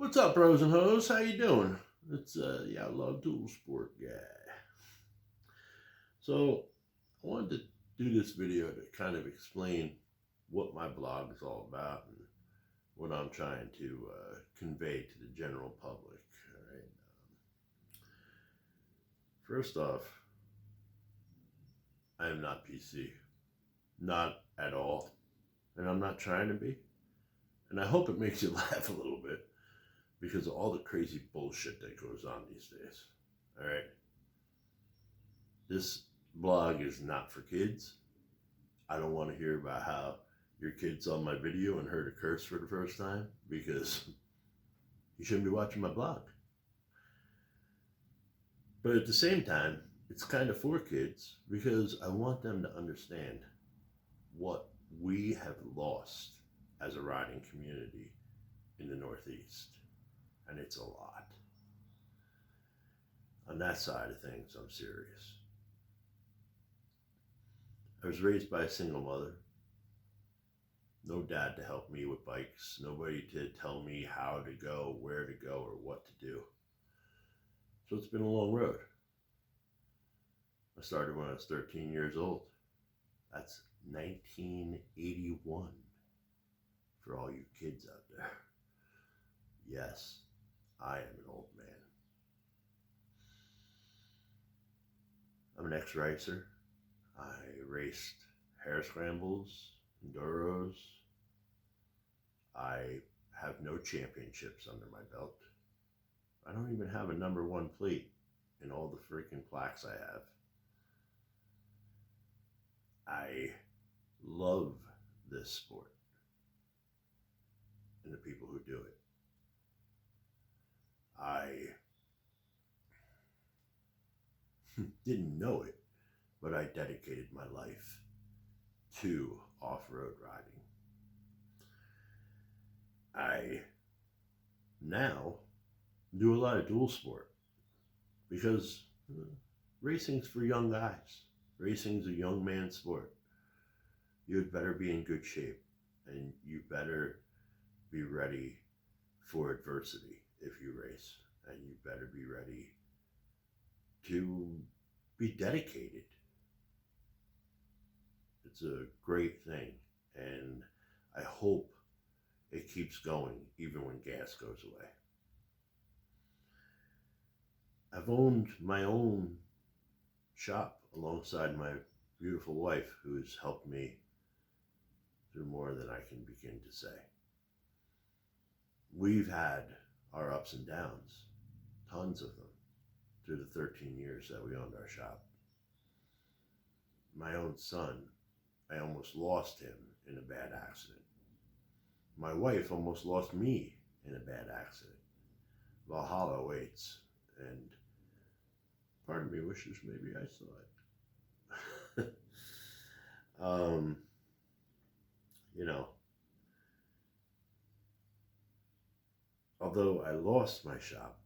What's up, bros and hoes? How you doing? It's the outlaw dual sport guy. So I wanted to do this video to kind of explain what my blog is all about and what I'm trying to convey to the general public. All right. First off, I am not PC, not at all, and I'm not trying to be. And I hope it makes you laugh a little bit because of all the crazy bullshit that goes on these days. All right. This blog is not for kids. I don't want to hear about how your kid saw my video and heard a curse for the first time because you shouldn't be watching my blog. But at the same time, it's kind of for kids because I want them to understand what we have lost as a riding community in the Northeast. And it's a lot. On that side of things, I'm serious. I was raised by a single mother. No dad to help me with bikes. Nobody to tell me how to go, where to go, or what to do. So it's been a long road. I started when I was 13 years old. That's 1981 for all you kids out there. Yes, I am an old man. I'm an ex-racer. I raced hare scrambles, enduros. I have no championships under my belt. I don't even have a number one plate in all the freaking plaques I have. I love this sport and the people who do it. I didn't know it, but I dedicated my life to off-road riding. I now do a lot of dual sport because racing's for young guys. Racing's a young man's sport. You'd better be in good shape and you better be ready for adversity if you race, and you better be ready to be dedicated. It's a great thing, and I hope it keeps going even when gas goes away. I've owned my own shop alongside my beautiful wife, who has helped me through more than I can begin to say. We've had our ups and downs, tons of them, through the 13 years that we owned our shop. My own son, I almost lost him in a bad accident. My wife almost lost me in a bad accident. Valhalla awaits, and part of me wishes maybe I saw it. Although I lost my shop,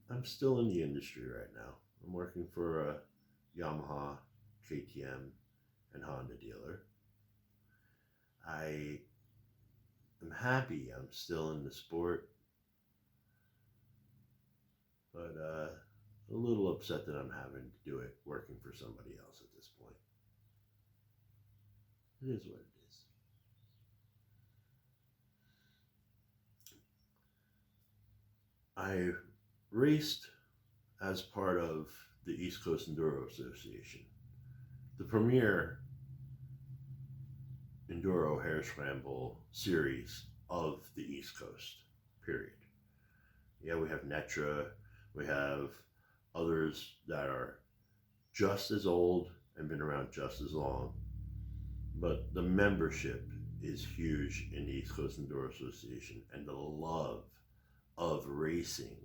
I'm still in the industry right now. I'm working for a Yamaha, KTM, and Honda dealer. I am happy I'm still in the sport, but a little upset that I'm having to do it working for somebody else at this point. It is what it is. I raced as part of the East Coast Enduro Association, the premier enduro hare scramble series of the East Coast, period. Yeah, we have Netra, we have others that are just as old and been around just as long, but the membership is huge in the East Coast Enduro Association, and the love of racing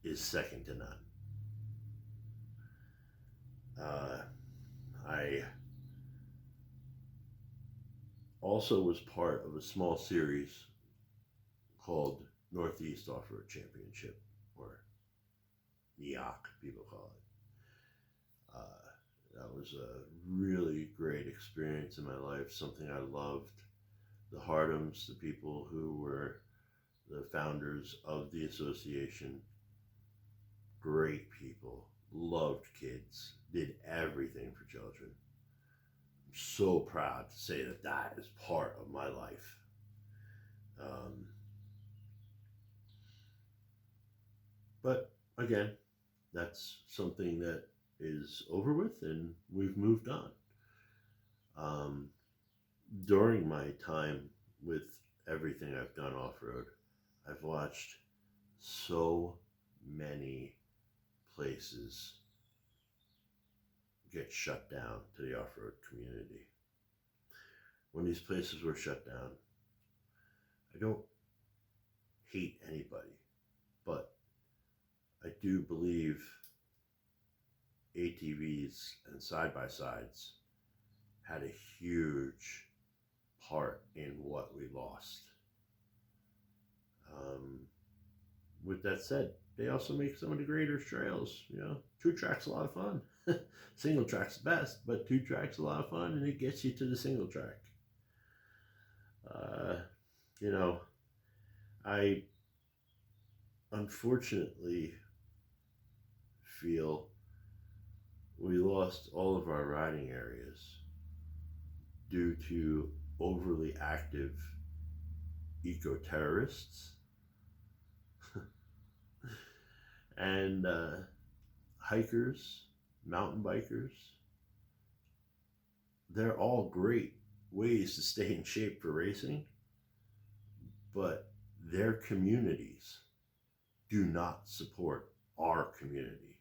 is second to none. I also was part of a small series called Northeast Off-Road Championship, or NEOC, people call it. That was a really great experience in my life, something I loved. The Hardums, the people who were the founders of the association, great people, loved kids, did everything for children. I'm so proud to say that that is part of my life. But again, that's something that is over with and we've moved on. Um, During my time with everything I've done off road, I've watched so many places get shut down to the off road community. When these places were shut down, I don't hate anybody, but I do believe ATVs and side by sides had a huge part in what we lost. With that said, they also make some of the greater trails. You know, two tracks a lot of fun. Single track's best, but two tracks a lot of fun, and it gets you to the single track. You know, I unfortunately feel we lost all of our riding areas due to overly active eco-terrorists and hikers, mountain bikers. They're all great ways to stay in shape for racing, but their communities do not support our community,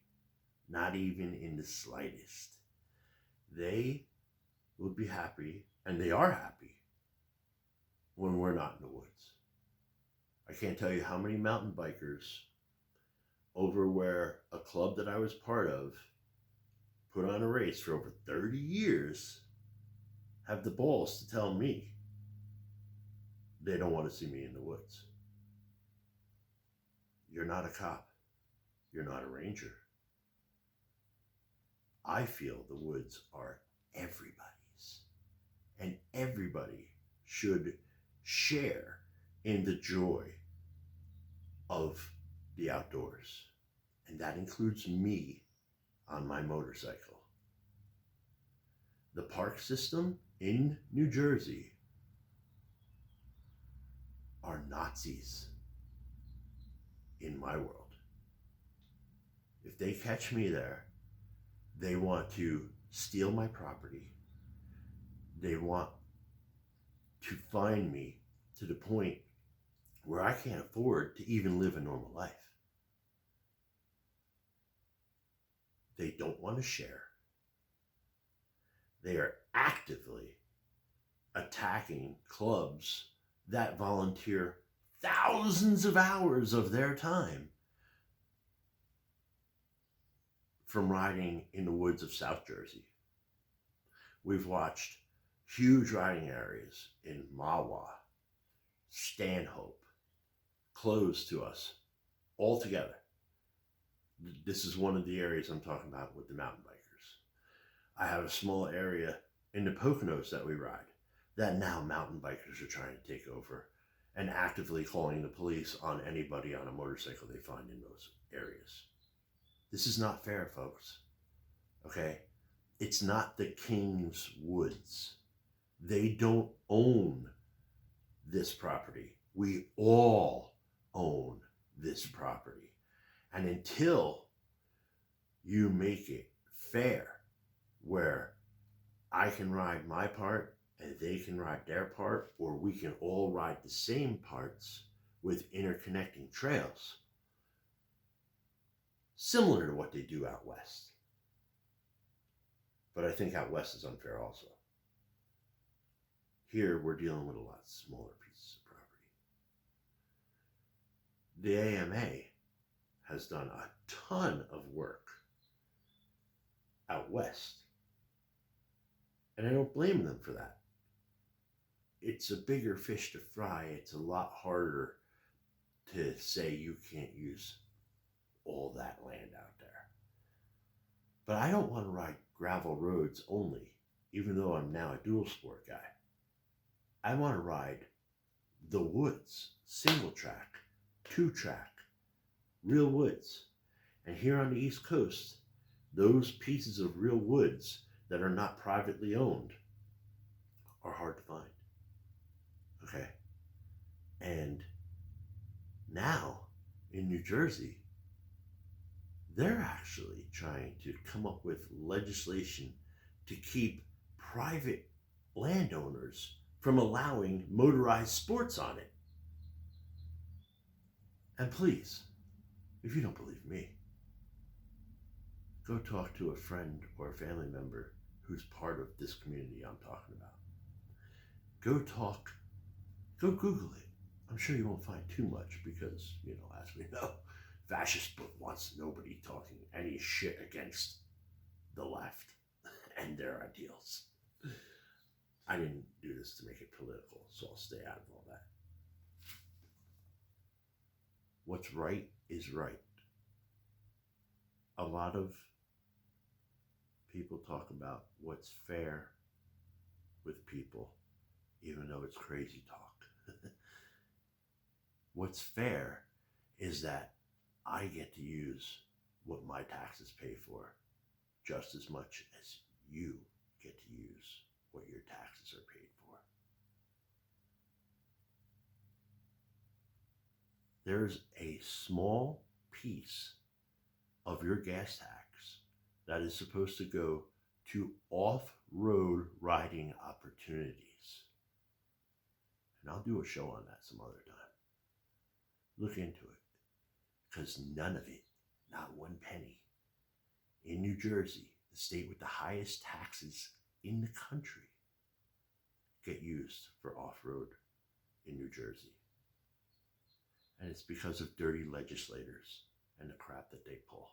not even in the slightest. They would be happy, and they are happy, when we're not in the woods. I can't tell you how many mountain bikers over where a club that I was part of put on a race for over 30 years have the balls to tell me they don't want to see me in the woods. You're not a cop. You're not a ranger. I feel the woods are everybody's, and everybody should share in the joy of the outdoors. And that includes me on my motorcycle. The park system in New Jersey are Nazis in my world. If they catch me there, they want to steal my property. They want to fine me to the point where I can't afford to even live a normal life. They don't want to share. They are actively attacking clubs that volunteer thousands of hours of their time from riding in the woods of South Jersey. We've watched huge riding areas in Mahwah, Stanhope, closed to us altogether. This is one of the areas I'm talking about with the mountain bikers. I have a small area in the Poconos that we ride that now mountain bikers are trying to take over and actively calling the police on anybody on a motorcycle they find in those areas. This is not fair, folks. Okay? It's not the King's Woods. They don't own this property. We all own this property. And until you make it fair, where I can ride my part and they can ride their part, or we can all ride the same parts with interconnecting trails, similar to what they do out west. But I think out west is unfair also. Here we're dealing with a lot smaller pieces of property. The AMA has done a ton of work out west, and I don't blame them for that. It's a bigger fish to fry. It's a lot harder to say you can't use all that land out there. But I don't want to ride gravel roads only, even though I'm now a dual sport guy. I want to ride the woods, single track, 2-track, real woods. And here on the East Coast, those pieces of real woods that are not privately owned are hard to find. Okay. And now in New Jersey, they're actually trying to come up with legislation to keep private landowners from allowing motorized sports on it. And please, if you don't believe me, go talk to a friend or a family member who's part of this community I'm talking about. Go Google it. I'm sure you won't find too much because, as we know, fascist book wants nobody talking any shit against the left and their ideals. I didn't do this to make it political, so I'll stay out of all that. What's right is right. A lot of people talk about what's fair with people, even though it's crazy talk. What's fair is that I get to use what my taxes pay for just as much as you get to use what your taxes are paid for. There's a small piece of your gas tax that is supposed to go to off-road riding opportunities. And I'll do a show on that some other time. Look into it, because none of it, not one penny, in New Jersey, the state with the highest taxes in the country, get used for off-road in New Jersey. And it's because of dirty legislators and the crap that they pull.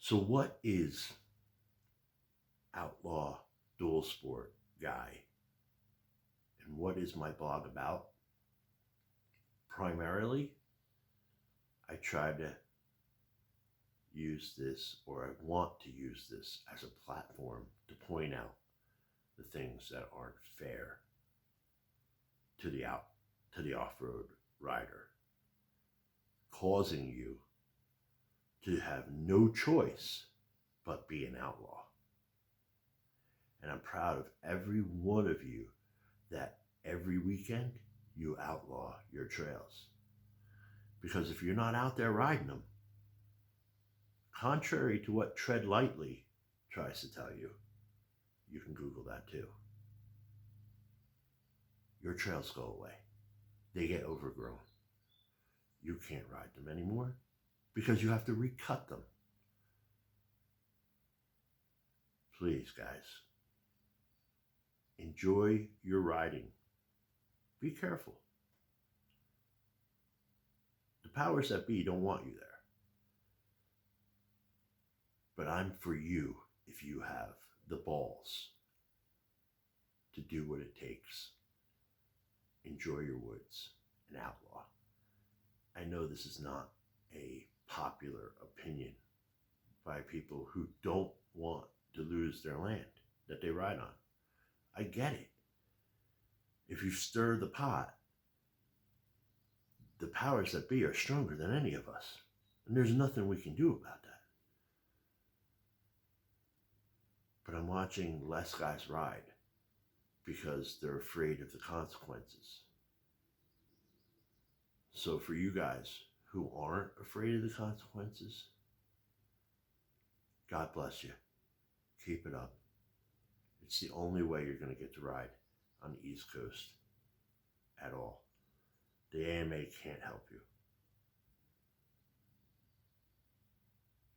So what is Outlaw Dual Sport Guy? And what is my blog about? Primarily, I try to use this, or I want to use this as a platform to point out the things that aren't fair to the off-road rider, causing you to have no choice but be an outlaw. And I'm proud of every one of you that every weekend you outlaw your trails. Because if you're not out there riding them, contrary to what Tread Lightly tries to tell you, you can Google that too. Your trails go away. They get overgrown. You can't ride them anymore because you have to recut them. Please, guys, enjoy your riding. Be careful. The powers that be don't want you there. But I'm for you if you have the balls to do what it takes. Enjoy your woods and outlaw. I know this is not a popular opinion by people who don't want to lose their land that they ride on. I get it. If you stir the pot, the powers that be are stronger than any of us. And there's nothing we can do about that. But I'm watching less guys ride because they're afraid of the consequences. So for you guys who aren't afraid of the consequences, God bless you. Keep it up. It's the only way you're going to get to ride on the East Coast at all. The AMA can't help you.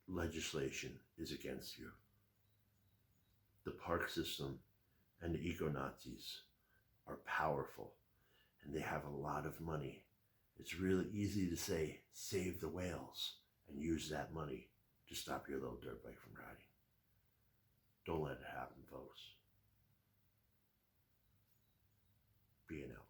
Legislation is against you. The park system and the eco-Nazis are powerful and they have a lot of money. It's really easy to say, save the whales and use that money to stop your little dirt bike from riding. Don't let it happen, folks. Be an outlaw.